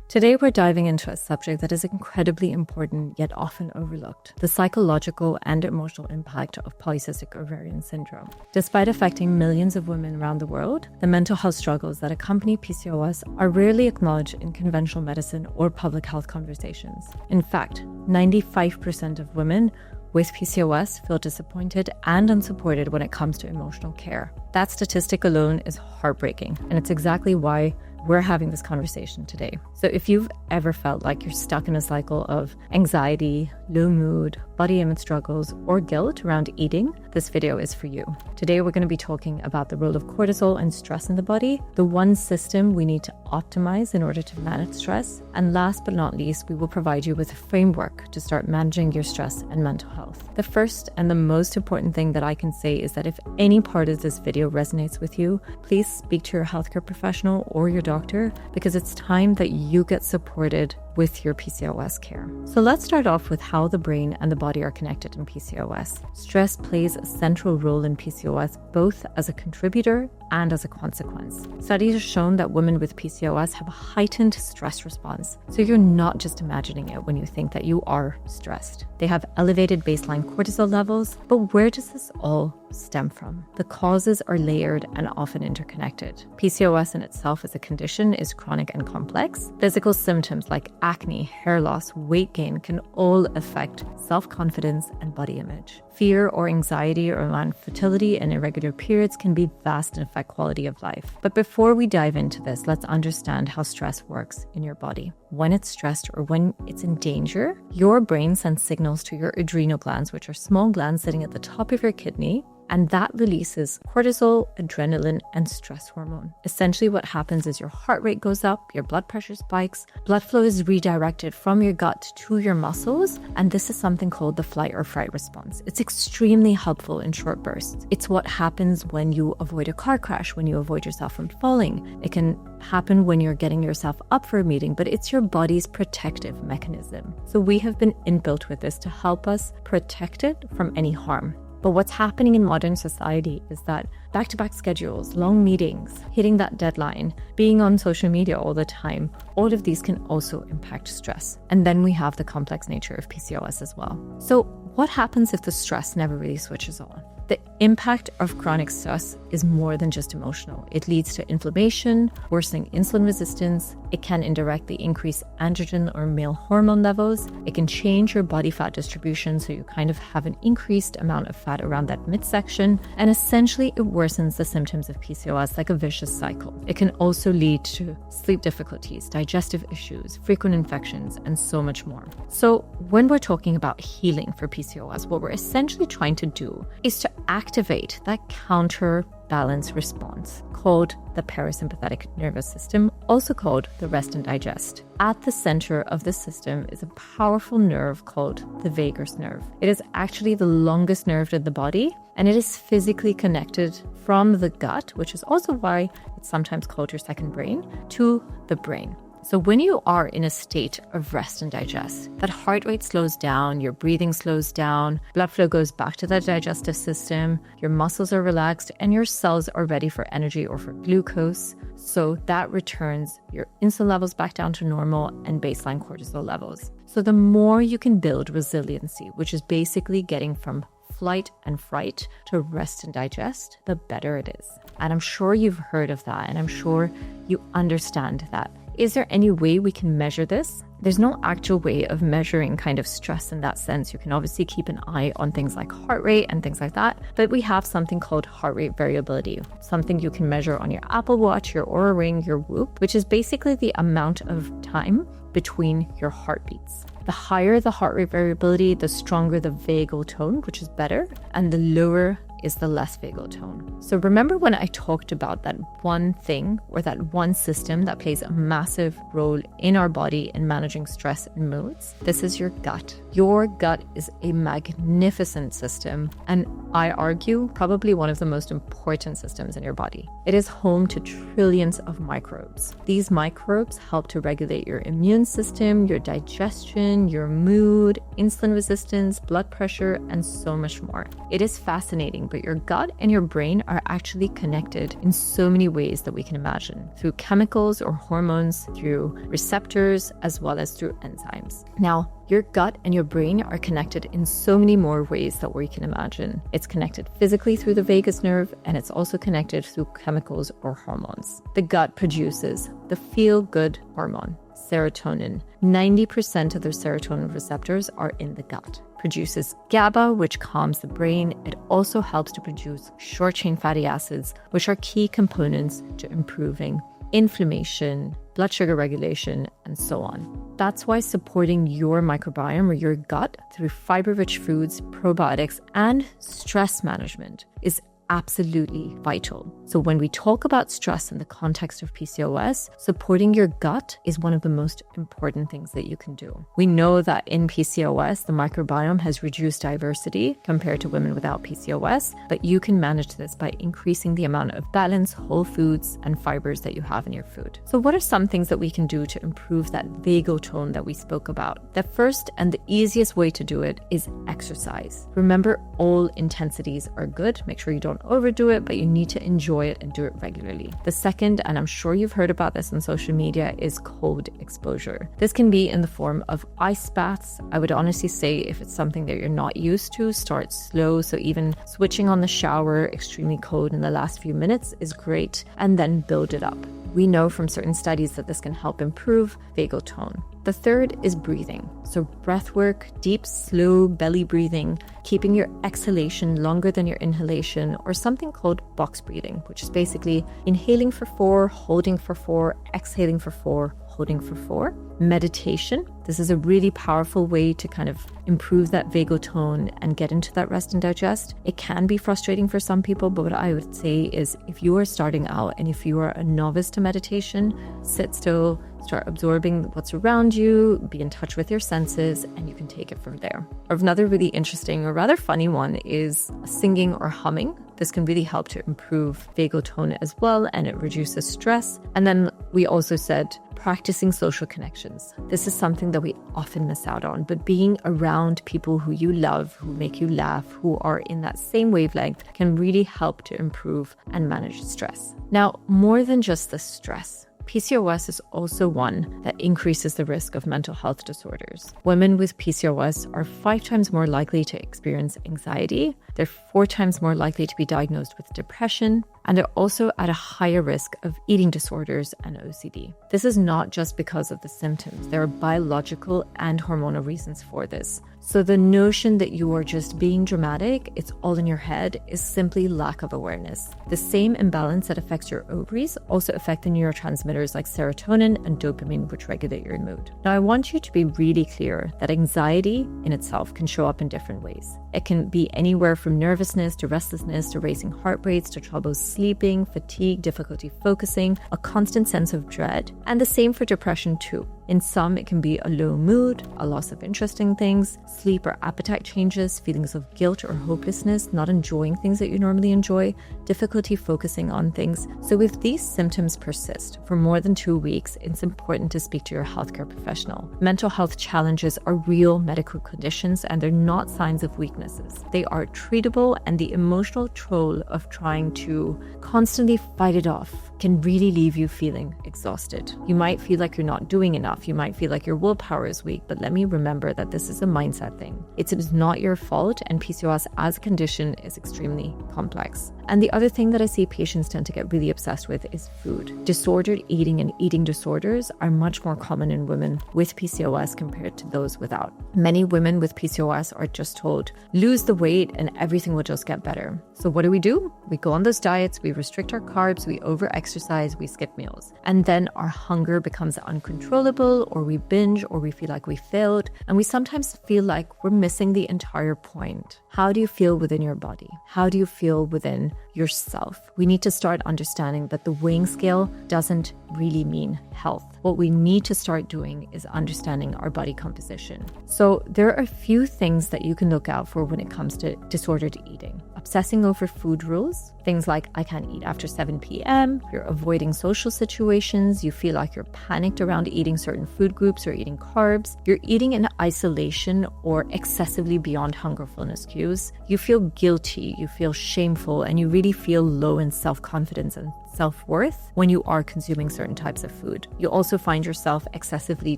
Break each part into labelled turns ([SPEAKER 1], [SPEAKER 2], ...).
[SPEAKER 1] Today, we're diving into a subject that is incredibly important yet often overlooked: the psychological and emotional impact of polycystic ovarian syndrome. Despite affecting millions of women around the world, the mental health struggles that accompany PCOS are rarely acknowledged in conventional medicine or public health conversations. In fact, 95% of women with PCOS feel disappointed and unsupported when it comes to emotional care. That statistic alone is heartbreaking, and it's exactly why we're having this conversation today. So if you've ever felt like you're stuck in a cycle of anxiety, low mood, body image struggles, or guilt around eating, this video is for you. Today, we're going to be talking about the role of cortisol and stress in the body, the one system we need to optimize in order to manage stress, and last but not least, we will provide you with a framework to start managing your stress and mental health. The first and the most important thing that I can say is that if any part of this video resonates with you, please speak to your healthcare professional or your doctor, because it's time that you get supported with your PCOS care. So let's start off with how the brain and the body are connected in PCOS. Stress plays a central role in PCOS, both as a contributor and as a consequence. Studies have shown that women with PCOS have a heightened stress response. So you're not just imagining it when you think that you are stressed. They have elevated baseline cortisol levels, but where does this all stem from? The causes are layered and often interconnected. PCOS in itself as a condition is chronic and complex. Physical symptoms like acne, hair loss, weight gain can all affect self-confidence and body image. Fear or anxiety around fertility and irregular periods can be vast and affect quality of life. But before we dive into this, let's understand how stress works in your body. When it's stressed or when it's in danger, your brain sends signals to your adrenal glands, which are small glands sitting at the top of your kidney, and that releases cortisol, adrenaline, and stress hormone. Essentially, what happens is your heart rate goes up, your blood pressure spikes, blood flow is redirected from your gut to your muscles, and this is something called the flight or fright response. It's extremely helpful in short bursts. It's what happens when you avoid a car crash, when you avoid yourself from falling. It can happen when you're getting yourself up for a meeting, but it's your body's protective mechanism. So we have been inbuilt with this to help us protect it from any harm. But what's happening in modern society is that back-to-back schedules, long meetings, hitting that deadline, being on social media all the time, all of these can also impact stress. And then we have the complex nature of PCOS as well. So what happens if the stress never really switches on? The impact of chronic stress is more than just emotional. It leads to inflammation, worsening insulin resistance. It can indirectly increase androgen or male hormone levels. It can change your body fat distribution, so you kind of have an increased amount of fat around that midsection. And essentially, it worsens the symptoms of PCOS like a vicious cycle. It can also lead to sleep difficulties, digestive issues, frequent infections, and so much more. So when we're talking about healing for PCOS, what we're essentially trying to do is to activate that counterbalance response called the parasympathetic nervous system, also called the rest and digest. At the center of this system is a powerful nerve called the vagus nerve. It is actually the longest nerve in the body, and it is physically connected from the gut, which is also why it's sometimes called your second brain, to the brain. So when you are in a state of rest and digest, that heart rate slows down, your breathing slows down, blood flow goes back to the digestive system, your muscles are relaxed, and your cells are ready for energy or for glucose. So that returns your insulin levels back down to normal and baseline cortisol levels. So the more you can build resiliency, which is basically getting from flight and fright to rest and digest, the better it is. And I'm sure you've heard of that, and I'm sure you understand that. Is there any way we can measure this? There's no actual way of measuring kind of stress in that sense. You can obviously keep an eye on things like heart rate and things like that, but we have something called heart rate variability, something you can measure on your Apple Watch, your Oura Ring, your Whoop, which is basically the amount of time between your heartbeats. The higher the heart rate variability, the stronger the vagal tone, which is better, and the lower is the less vagal tone. So remember when I talked about that one thing or that one system that plays a massive role in our body in managing stress and moods? This is your gut. Your gut is a magnificent system, and I argue probably one of the most important systems in your body. It is home to trillions of microbes. These microbes help to regulate your immune system, your digestion, your mood, insulin resistance, blood pressure, and so much more. It is fascinating but your gut and your brain are actually connected in so many ways that we can imagine, through chemicals or hormones, through receptors, as well as through enzymes. Now, your gut and your brain are connected in so many more ways that we can imagine. It's connected physically through the vagus nerve, and it's also connected through chemicals or hormones. The gut produces the feel-good hormone, serotonin. 90% of their serotonin receptors are in the gut. Produces GABA, which calms the brain. It also helps to produce short-chain fatty acids, which are key components to improving inflammation, blood sugar regulation, and so on. That's why supporting your microbiome or your gut through fiber-rich foods, probiotics, and stress management is absolutely vital. So when we talk about stress in the context of PCOS, supporting your gut is one of the most important things that you can do. We know that in PCOS, the microbiome has reduced diversity compared to women without PCOS, but you can manage this by increasing the amount of balanced whole foods and fibers that you have in your food. So what are some things that we can do to improve that vagal tone that we spoke about? The first and the easiest way to do it is exercise. Remember, all intensities are good. Make sure you don't overdo it, but you need to enjoy it and do it regularly. The second, and I'm sure you've heard about this on social media, is cold exposure. This can be in the form of ice baths. I would honestly say if it's something that you're not used to, start slow. So even switching on the shower extremely cold in the last few minutes is great, and then build it up. We know from certain studies that this can help improve vagal tone. The third is breathing. So breath work, deep, slow belly breathing, keeping your exhalation longer than your inhalation, or something called box breathing, which is basically inhaling for 4, holding for 4, exhaling for 4, holding for 4. Meditation. This is a really powerful way to kind of improve that vagal tone and get into that rest and digest. It can be frustrating for some people, but what I would say is if you are starting out and if you are a novice to meditation, sit still, start absorbing what's around you, be in touch with your senses, and you can take it from there. Another really interesting or rather funny one is singing or humming. This can really help to improve vagal tone as well, and it reduces stress. And then we also said practicing social connections. This is something that we often miss out on, but being around people who you love, who make you laugh, who are in that same wavelength can really help to improve and manage stress. Now, more than just the stress, PCOS is also one that increases the risk of mental health disorders. Women with PCOS are 5 times more likely to experience anxiety. They're 4 times more likely to be diagnosed with depression, and they're also at a higher risk of eating disorders and OCD. This is not just because of the symptoms. There are biological and hormonal reasons for this. So the notion that you are just being dramatic, it's all in your head, is simply lack of awareness. The same imbalance that affects your ovaries also affect the neurotransmitters like serotonin and dopamine, which regulate your mood. Now, I want you to be really clear that anxiety in itself can show up in different ways. It can be anywhere from nervousness to restlessness to racing heart rates to trouble sleeping, fatigue, difficulty focusing, a constant sense of dread, and the same for depression too. In some, it can be a low mood, a loss of interest in things, sleep or appetite changes, feelings of guilt or hopelessness, not enjoying things that you normally enjoy, difficulty focusing on things. So if these symptoms persist for more than 2 weeks, it's important to speak to your healthcare professional. Mental health challenges are real medical conditions and they're not signs of weaknesses. They are treatable, and the emotional toll of trying to constantly fight it off can really leave you feeling exhausted. You might feel like you're not doing enough. You might feel like your willpower is weak, but let me remember that this is a mindset thing. It is not your fault, and PCOS as a condition is extremely complex. And the other thing that I see patients tend to get really obsessed with is food. Disordered eating and eating disorders are much more common in women with PCOS compared to those without. Many women with PCOS are just told, lose the weight and everything will just get better. So what do? We go on those diets, we restrict our carbs, we over-exercise, we skip meals. And then our hunger becomes uncontrollable, or we binge, or we feel like we failed. And we sometimes feel like we're missing the entire point. How do you feel within your body? How do you feel within yourself? We need to start understanding that the weighing scale doesn't really mean health. What we need to start doing is understanding our body composition. So there are a few things that you can look out for when it comes to disordered eating. Obsessing over food rules, things like I can't eat after 7 p.m., you're avoiding social situations, you feel like you're panicked around eating certain food groups or eating carbs, you're eating in isolation or excessively beyond hunger fullness cues, you feel guilty, you feel shameful, and you really feel low in self-confidence and self-worth when you are consuming certain types of food. You also find yourself excessively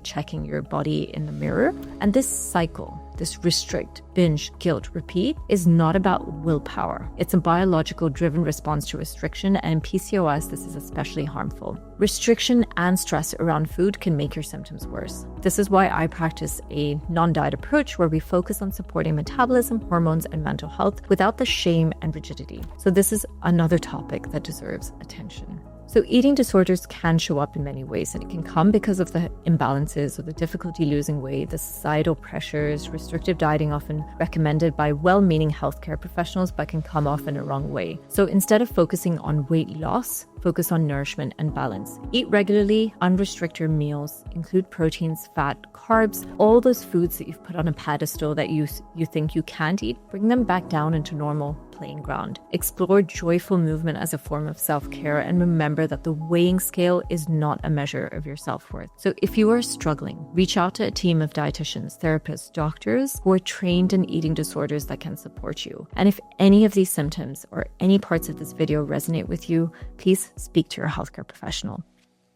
[SPEAKER 1] checking your body in the mirror. And this cycle, this restrict, binge, guilt, repeat, is not about willpower. It's a biological driven response to restriction, and in PCOS, this is especially harmful. Restriction and stress around food can make your symptoms worse. This is why I practice a non-diet approach where we focus on supporting metabolism, hormones, and mental health without the shame and rigidity. So this is another topic that deserves attention. So eating disorders can show up in many ways, and it can come because of the imbalances or the difficulty losing weight, the societal pressures, restrictive dieting often recommended by well-meaning healthcare professionals but can come off in a wrong way. So instead of focusing on weight loss, focus on nourishment and balance. Eat regularly, unrestrict your meals, include proteins, fat, carbs, all those foods that you've put on a pedestal that you think you can't eat, bring them back down into normal playing ground. Explore joyful movement as a form of self-care, and remember that the weighing scale is not a measure of your self-worth. So if you are struggling, reach out to a team of dietitians, therapists, doctors who are trained in eating disorders that can support you. And if any of these symptoms or any parts of this video resonate with you, please speak to your healthcare professional.